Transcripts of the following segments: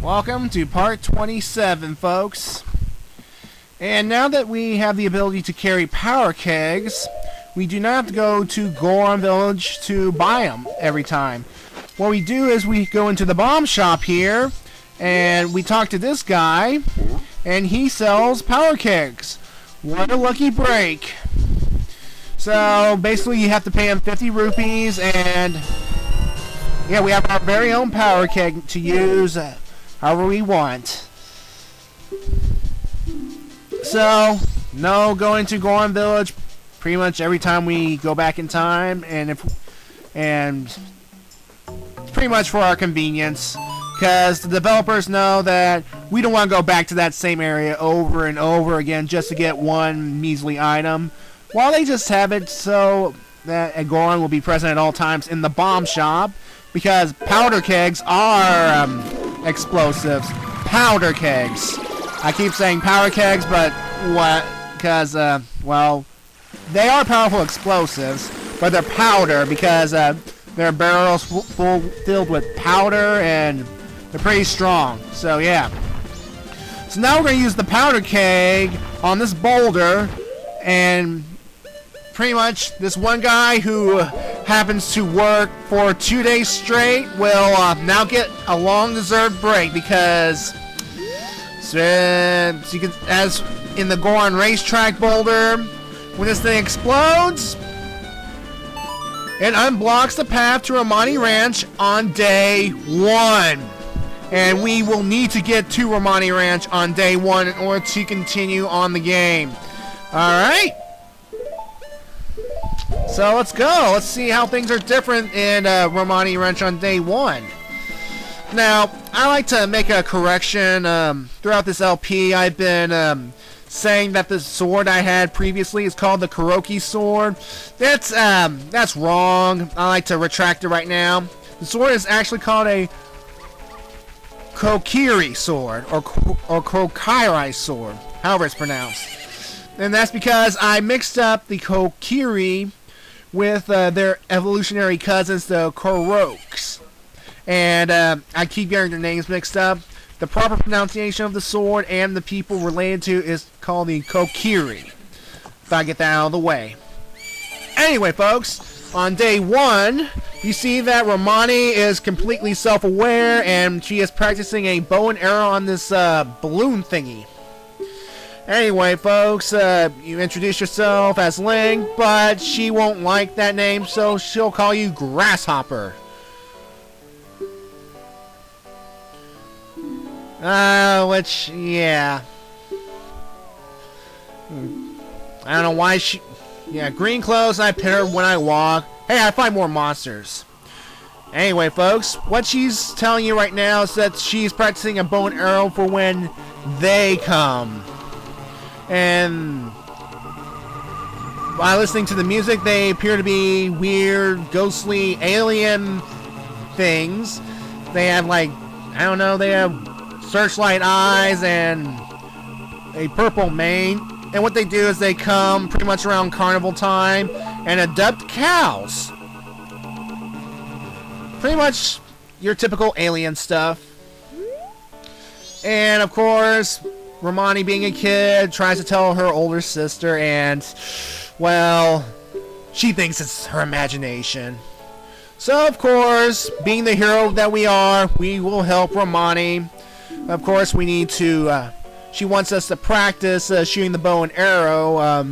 Welcome to part 27, folks. And now that we have the ability to carry power kegs, we do not have to go to Gorman Village to buy them every time. What we do is we go into the bomb shop here, and we talk to this guy, and he sells power kegs. What a lucky break. So basically you have to pay him 50 rupees, and yeah, we have our very own power keg to use however we want. So, no going to Gorman Village pretty much every time we go back in time, and pretty much for our convenience, because the developers know that we don't want to go back to that same area over and over again just to get one measly item. While they just have it so that Gorman will be present at all times in the bomb shop, because powder kegs are explosives. Powder kegs. I keep saying power kegs, but what? Because, well, they are powerful explosives, but they're powder because they're barrels filled with powder, and they're pretty strong. So, yeah. So now we're going to use the powder keg on this boulder, and pretty much this one guy who happens to work for 2 days straight will now get a long-deserved break, because you can, as in the Gorman racetrack boulder, when this thing explodes, it unblocks the path to Romani Ranch on day 1. And we will need to get to Romani Ranch on day 1 in order to continue on the game. Alright? So let's go. Let's see how things are different in Romani Ranch on day 1. Now, I like to make a correction. Throughout this LP, I've been saying that the sword I had previously is called the Kuroki sword. That's wrong. I like to retract it right now. The sword is actually called a Kokiri sword, or Kokiri sword, however it's pronounced. And that's because I mixed up the Kokiri with their evolutionary cousins, the Koroks. And I keep getting their names mixed up. The proper pronunciation of the sword and the people related to is called the Kokiri. If I get that out of the way. Anyway, folks, on day 1, you see that Romani is completely self-aware, and she is practicing a bow and arrow on this balloon thingy. Anyway, folks, you introduce yourself as Ling, but she won't like that name, so she'll call you Grasshopper. Which, yeah. I don't know why she... Yeah, green clothes, I pit her when I walk. Hey, I find more monsters. Anyway, folks, what she's telling you right now is that she's practicing a bow and arrow for when they come. And while listening to the music, they appear to be weird, ghostly, alien things. They have, like, I don't know, they have searchlight eyes and a purple mane. And what they do is they come pretty much around carnival time and adopt cows. Pretty much your typical alien stuff. And of course, Romani, being a kid, tries to tell her older sister, and, well, she thinks it's her imagination. So, of course, being the hero that we are, we will help Romani. Of course, we need to, she wants us to practice shooting the bow and arrow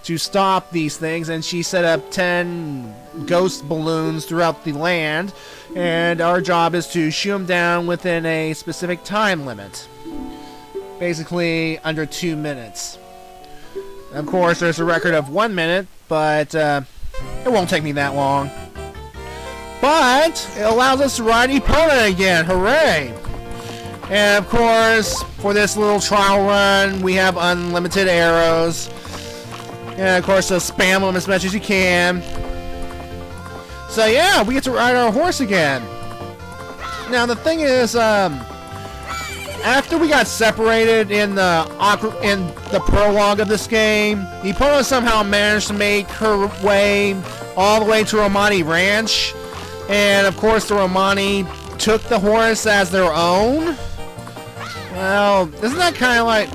to stop these things, and she set up 10 ghost balloons throughout the land, and our job is to shoot them down within a specific time limit. Basically, under 2 minutes. Of course, there's a record of 1 minute, but it won't take me that long. But it allows us to ride Epona again. Hooray! And of course, for this little trial run, we have unlimited arrows. And of course, spam them as much as you can. So yeah, we get to ride our horse again. Now the thing is, after we got separated in the prologue of this game, Epona somehow managed to make her way all the way to Romani Ranch. And of course, the Romani took the horse as their own. Well, isn't that kind of like...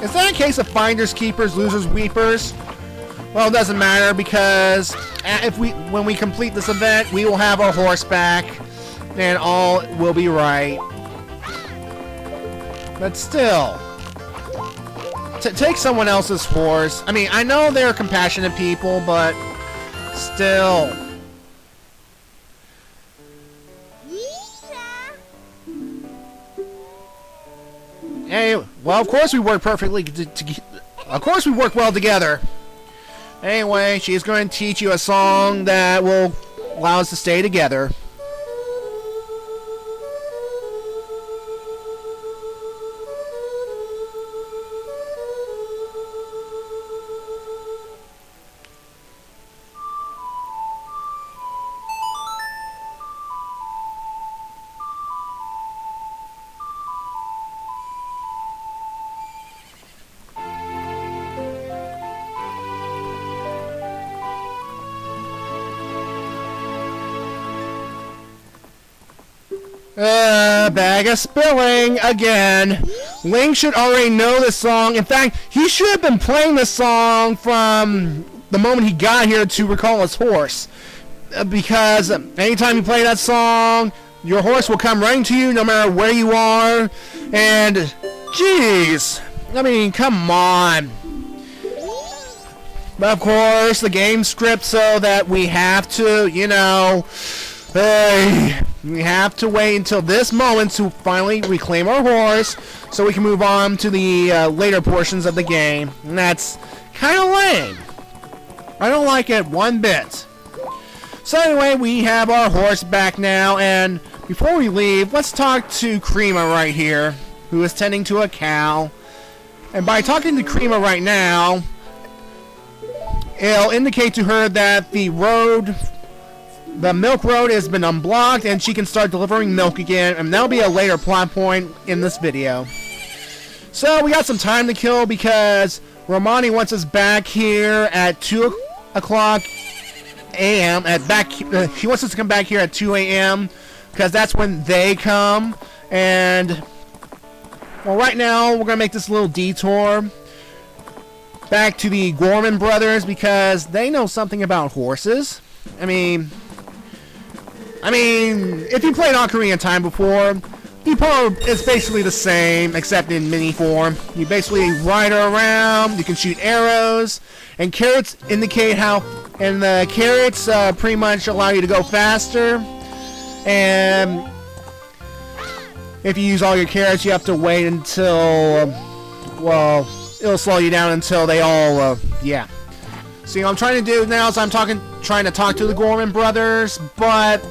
Is that a case of finders keepers, losers weepers? Well, it doesn't matter because when we complete this event, we will have our horse back and all will be right. But still, take someone else's horse. I mean, I know they're compassionate people, but still. Hey, well, of course we work perfectly. Of course we work well together. Anyway, she's going to teach you a song that will allow us to stay together. Bag of spilling again. Link should already know this song. In fact, he should have been playing this song from the moment he got here to recall his horse. Because anytime you play that song, your horse will come running to you no matter where you are. And, jeez, I mean, come on. But of course, the game scripts so that we have to, you know, we have to wait until this moment to finally reclaim our horse so we can move on to the later portions of the game. And that's kind of lame. I don't like it one bit. So anyway, we have our horse back now, and before we leave, let's talk to Creama right here, who is tending to a cow. And by talking to Creama right now, it'll indicate to her that the milk road has been unblocked and she can start delivering milk again, and that'll be a later plot point in this video. So we got some time to kill because Romani wants us back here at 2 o'clock a.m. She wants us to come back here at 2 a.m. because that's when they come. And well, right now we're gonna make this little detour back to the Gorman Brothers because they know something about horses. I mean, if you played Ocarina of Time before, it's basically the same, except in mini form. You basically ride her around, you can shoot arrows, and carrots indicate how, and the carrots pretty much allow you to go faster. And if you use all your carrots, you have to wait until, well, it'll slow you down until they all, yeah. See, what I'm trying to do now is I'm trying to talk to the Gorman Brothers, but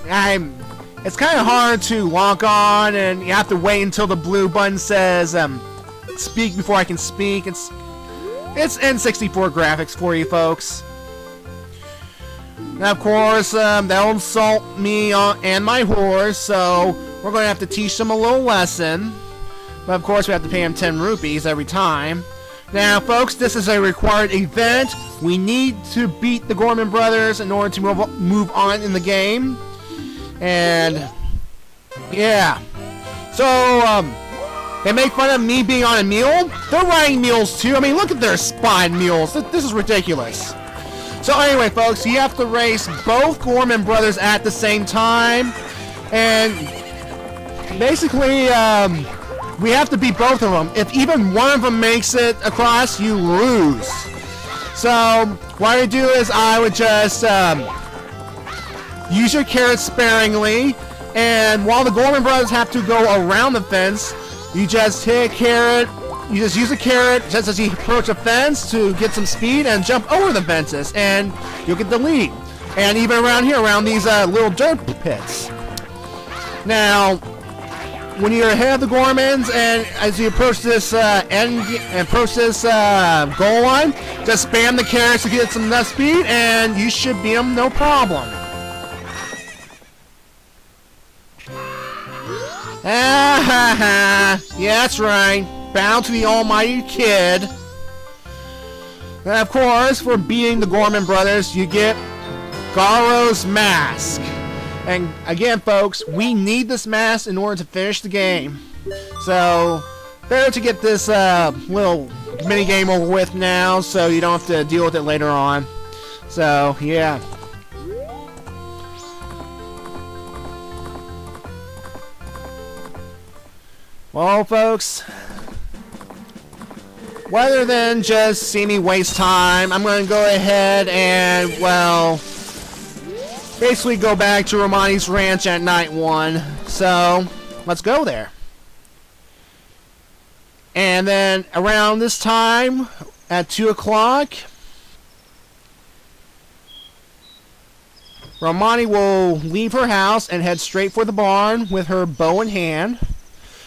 it's kind of hard to lock on, and you have to wait until the blue button says speak before I can speak. It's N64 graphics for you folks. Now, of course, they'll insult me and my horse, so we're going to have to teach them a little lesson. But of course, we have to pay them 10 rupees every time. Now, folks, this is a required event. We need to beat the Gorman Brothers in order to move on in the game. And yeah, so they make fun of me being on a mule. They're riding mules too. I mean, look at their spine mules. This is ridiculous. So anyway, folks, you have to race both Gorman Brothers at the same time, and basically we have to beat both of them. If even one of them makes it across, you lose. So what I would do is I would just use your carrots sparingly, and while the Gorman Brothers have to go around the fence, you just hit a carrot, you just use a carrot just as you approach a fence to get some speed and jump over the fences, and you'll get the lead. And even around here, around these little dirt pits. Now, when you're ahead of the Gormans, and as you approach this goal line, just spam the carrots to get some enough speed, and you should beat them no problem. Yeah, that's right. Bow to the almighty kid. And of course, for beating the Gorman Brothers, you get Garo's mask. And again, folks, we need this mask in order to finish the game. So, better to get this little mini game over with now, so you don't have to deal with it later on. So, yeah. Well, folks, rather than just see me waste time, I'm going to go ahead and, well, basically go back to Romani's ranch at night 1. So, let's go there. And then around this time, at 2 o'clock, Romani will leave her house and head straight for the barn with her bow in hand.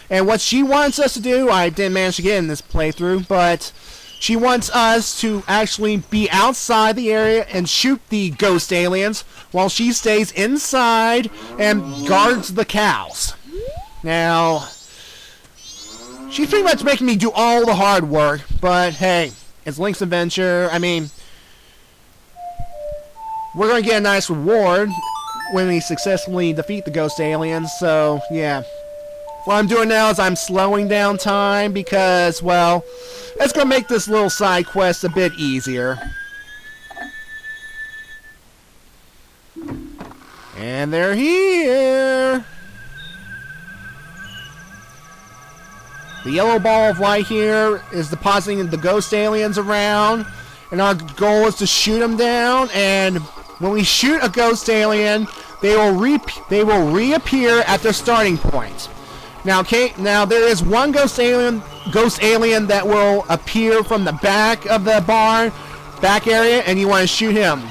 And what she wants us to do, I didn't manage to get in this playthrough, but she wants us to actually be outside the area and shoot the ghost aliens while she stays inside and guards the cows. Now, she's pretty much making me do all the hard work, but hey, it's Link's adventure. I mean, we're going to get a nice reward when we successfully defeat the ghost aliens, so yeah. What I'm doing now is I'm slowing down time because, well, it's going to make this little side quest a bit easier. And they're here! The yellow ball of light here is depositing the ghost aliens around, and our goal is to shoot them down, and when we shoot a ghost alien, they will reappear at their starting point. Now, now there is one ghost alien that will appear from the back of the barn, back area, and you want to shoot him.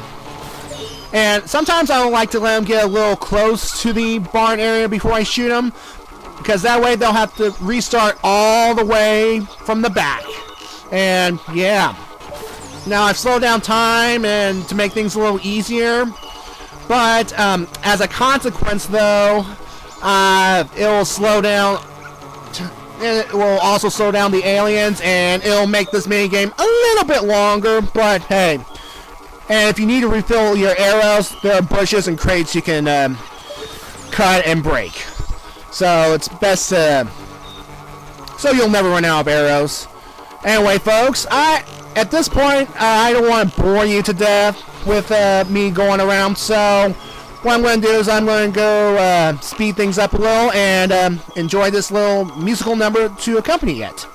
And sometimes I would like to let them get a little close to the barn area before I shoot them, because that way they'll have to restart all the way from the back. And yeah. Now I've slowed down time and to make things a little easier, but as a consequence, though, it will slow down. It will also slow down the aliens, and it'll make this mini game a little bit longer. But hey, and if you need to refill your arrows, there are bushes and crates you can cut and break. So it's best so you'll never run out of arrows. Anyway, folks, at this point I don't want to bore you to death with me going around. So what I'm going to do is I'm going to go speed things up a little and enjoy this little musical number to accompany it.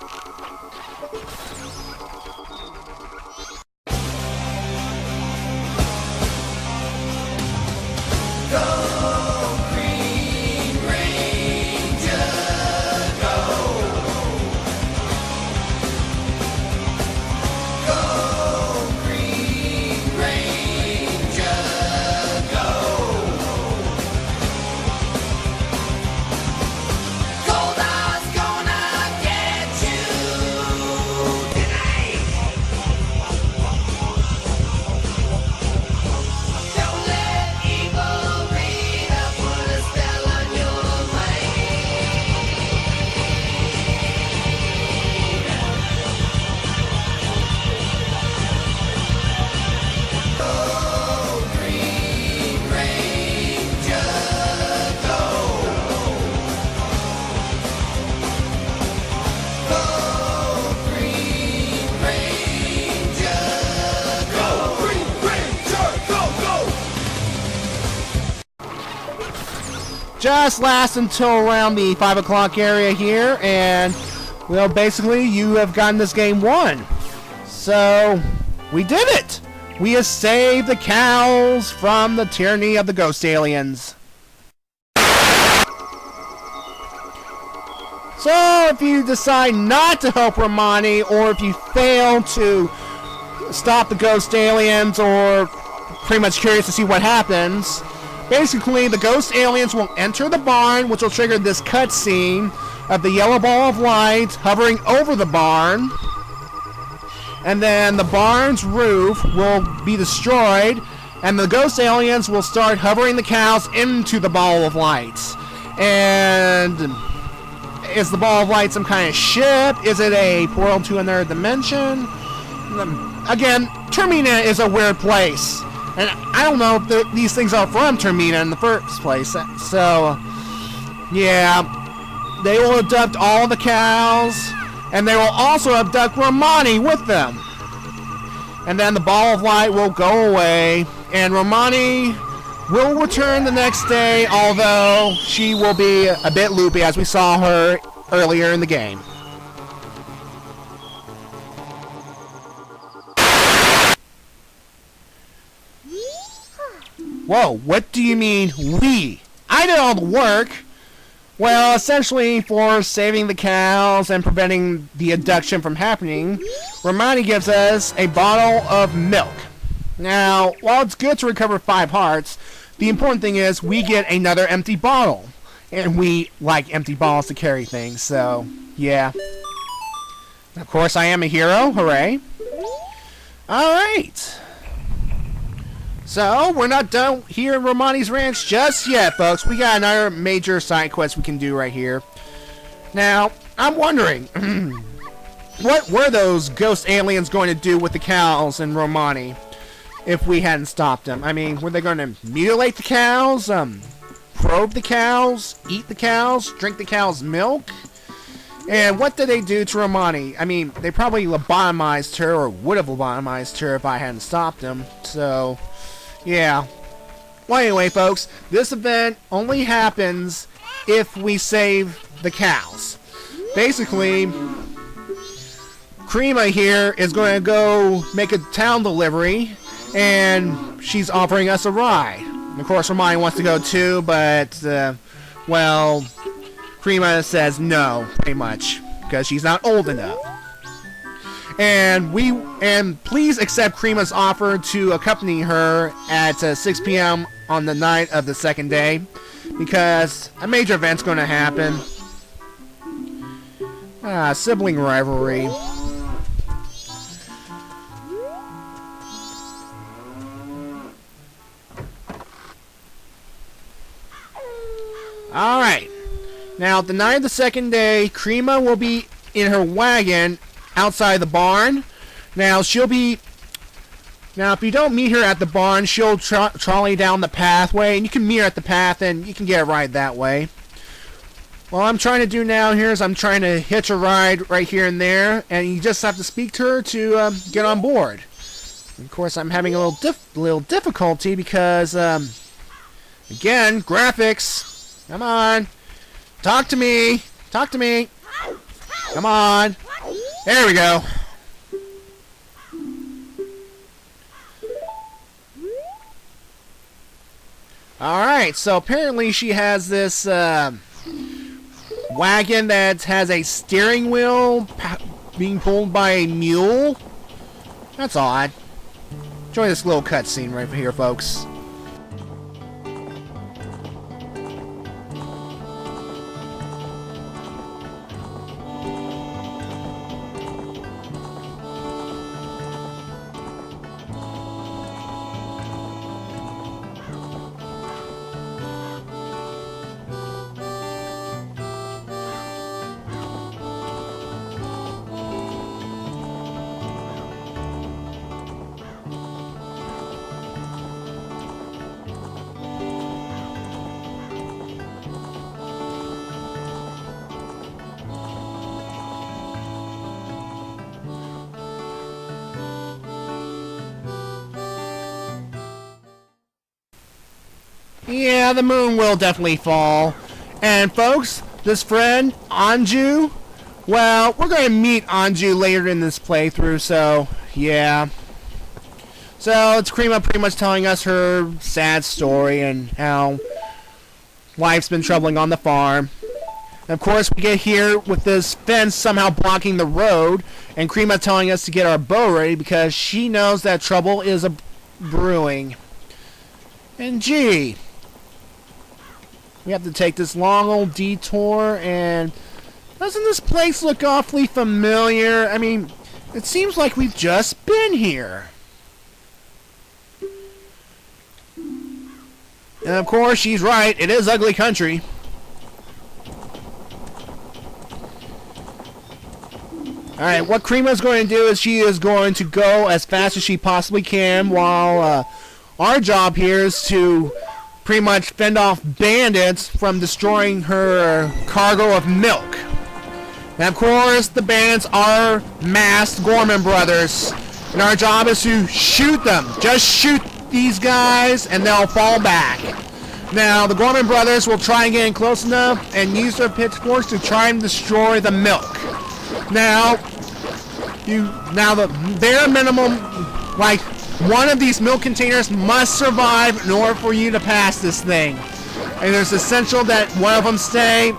Just lasts until around the 5 o'clock area here, and well, basically you have gotten this game won. So we did it! We have saved the cows from the tyranny of the ghost aliens. So if you decide not to help Romani, or if you fail to stop the ghost aliens, or pretty much curious to see what happens, basically, the ghost aliens will enter the barn, which will trigger this cutscene of the yellow ball of light hovering over the barn. And then the barn's roof will be destroyed, and the ghost aliens will start hovering the cows into the ball of light. And is the ball of light some kind of ship? Is it a portal to another dimension? Again, Termina is a weird place. And I don't know if these things are from Termina in the first place. So, yeah, they will abduct all the cows, and they will also abduct Romani with them. And then the ball of light will go away, and Romani will return the next day, although she will be a bit loopy as we saw her earlier in the game. Whoa, what do you mean, we? I did all the work! Well, essentially, for saving the cows and preventing the abduction from happening, Romani gives us a bottle of milk. Now, while it's good to recover 5 hearts, the important thing is we get another empty bottle. And we like empty bottles to carry things, so, yeah. Of course, I am a hero, hooray. Alright. So, we're not done here in Romani's Ranch just yet, folks. We got another major side quest we can do right here. Now, I'm wondering, what were those ghost aliens going to do with the cows in Romani if we hadn't stopped them? I mean, were they going to mutilate the cows, probe the cows, eat the cows, drink the cows' milk? And what did they do to Romani? I mean, they probably lobotomized her, or would have lobotomized her if I hadn't stopped them, so... yeah. Well, anyway, folks, this event only happens if we save the cows. Basically, Krima here is going to go make a town delivery, and she's offering us a ride. Of course, Romani wants to go too, but, well, Krima says no, pretty much, because she's not old enough. And please accept Krima's offer to accompany her at 6 p.m. on the night of the second day, because a major event's going to happen. Sibling rivalry. Alright. Now, the night of the second day, Krima will be in her wagon outside the barn. Now, if you don't meet her at the barn, she'll trolley down the pathway, and you can meet her at the path, and you can get a ride that way. What I'm trying to do now here is I'm trying to hitch a ride right here and there, and you just have to speak to her to get on board. Of course, I'm having a little difficulty because, again, graphics. Come on. Talk to me. Talk to me. Come on. There we go. Alright, so apparently she has this wagon that has a steering wheel being pulled by a mule. That's odd. Enjoy this little cutscene right here, folks. Yeah, the moon will definitely fall. And folks, this friend, Anju, well, we're going to meet Anju later in this playthrough, so, yeah. So, it's Krima pretty much telling us her sad story and how life's been troubling on the farm. And of course, we get here with this fence somehow blocking the road, and Krima telling us to get our bow ready because she knows that trouble is brewing. And gee, we have to take this long old detour, and doesn't this place look awfully familiar? I mean, it seems like we've just been here. And of course, she's right. It is ugly country. Alright, what Krima's going to do is she is going to go as fast as she possibly can while our job here is to pretty much fend off bandits from destroying her cargo of milk. And of course, the bandits are masked Gorman Brothers. And our job is to shoot them. Just shoot these guys and they'll fall back. Now, the Gorman Brothers will try and get in close enough and use their pitchforks to try and destroy the milk. Now, the bare minimum, like, one of these milk containers must survive in order for you to pass this thing. And it's essential that one of them stay,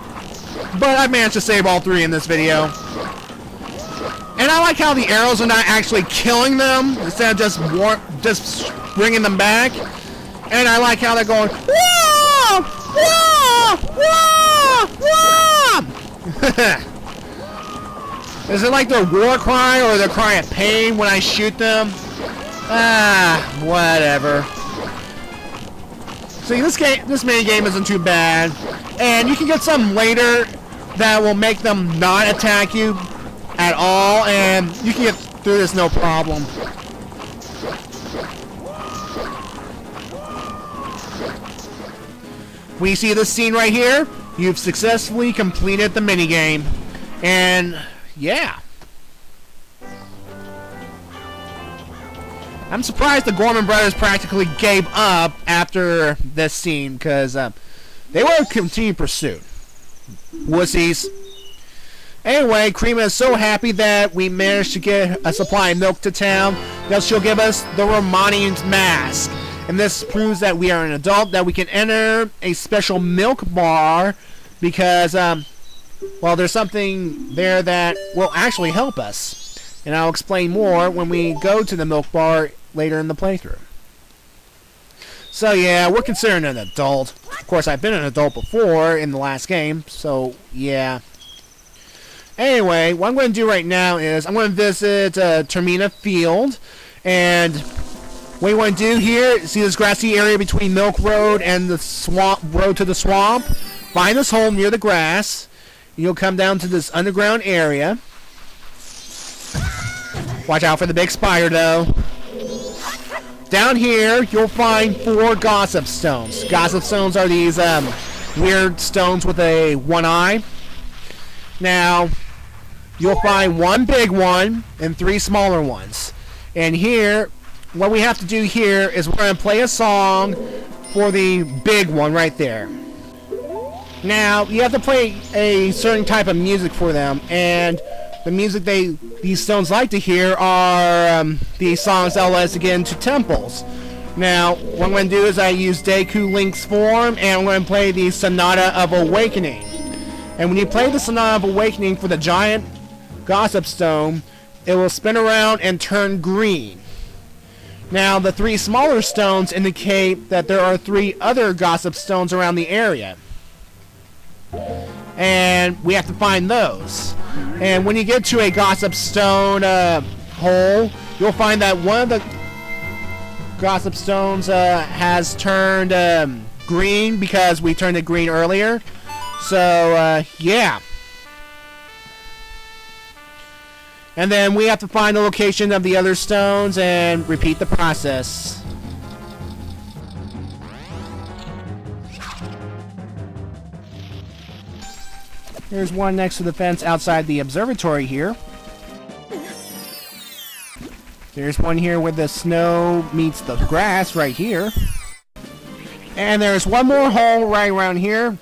but I managed to save all 3 in this video. And I like how the arrows are not actually killing them, instead of just bringing them back. And I like how they're going, wah, wah, wah, wah. Is it like their war cry or their cry of pain when I shoot them? Whatever. See, this mini game isn't too bad, and you can get some later that will make them not attack you at all, and you can get through this no problem. We see this scene right here. You've successfully completed the minigame. And yeah. I'm surprised the Gorman Brothers practically gave up after this scene, because they were in continued pursuit. Wussies. Anyway, Creama is so happy that we managed to get a supply of milk to town that she'll give us the Romani's mask. And this proves that we are an adult, that we can enter a special milk bar because, well, there's something there that will actually help us. And I'll explain more when we go to the milk bar later in the playthrough. So yeah, we're considered an adult. Of course, I've been an adult before in the last game, so yeah. Anyway, what I'm going to do right now is I'm going to visit Termina Field, and what you want to do here, see this grassy area between Milk Road and the swamp road to the swamp? Find this hole near the grass. You'll come down to this underground area. Watch out for the big spider, though. Down here, you'll find 4 gossip stones. Gossip stones are these weird stones with a one eye. Now, you'll find 1 big one and 3 smaller ones. And here, what we have to do here is we're going to play a song for the big one right there. Now, you have to play a certain type of music for them, and the music these stones like to hear are the songs that let us get into temples. Now, what I'm going to do is I use Deku Link's form, and I'm going to play the Sonata of Awakening. And when you play the Sonata of Awakening for the giant gossip stone, it will spin around and turn green. Now, the 3 smaller stones indicate that there are 3 other gossip stones around the area. And we have to find those. And when you get to a gossip stone hole, you'll find that one of the gossip stones has turned green because we turned it green earlier. So, yeah. And then we have to find the location of the other stones and repeat the process. There's one next to the fence outside the observatory here. There's one here where the snow meets the grass right here. And there's one more hole right around here.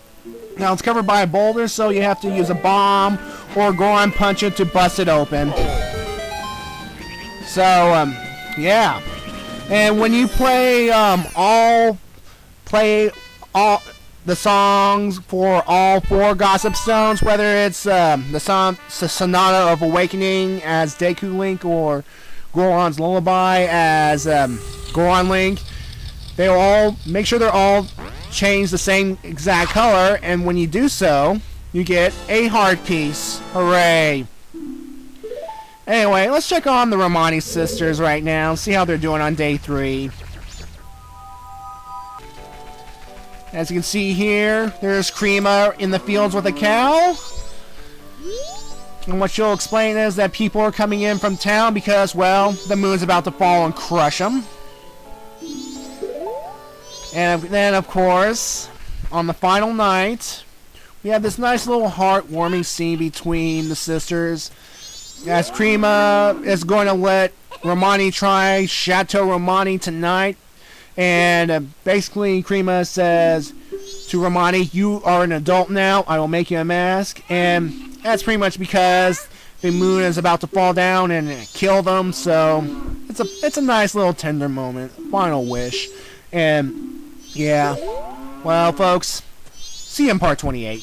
Now it's covered by a boulder, so you have to use a bomb or go on punch it to bust it open. So, yeah. And when you play all the songs for all 4 gossip stones, whether it's the Sonata of Awakening as Deku Link or Goron's Lullaby as Goron Link, they'll all make sure they're all changed the same exact color, and when you do so, you get a heart piece. Hooray! Anyway, let's check on the Romani sisters right now, see how they're doing on day 3. As you can see here, there's Creama in the fields with a cow. And what she'll explain is that people are coming in from town because, well, the moon's about to fall and crush them. And then, of course, on the final night, we have this nice little heartwarming scene between the sisters, as Krima is going to let Romani try Chateau Romani tonight. And basically, Krima says to Romani, "You are an adult now. I will make you a mask." And that's pretty much because the moon is about to fall down and kill them. So it's a nice little tender moment, final wish. And yeah, well, folks, see you in part 28.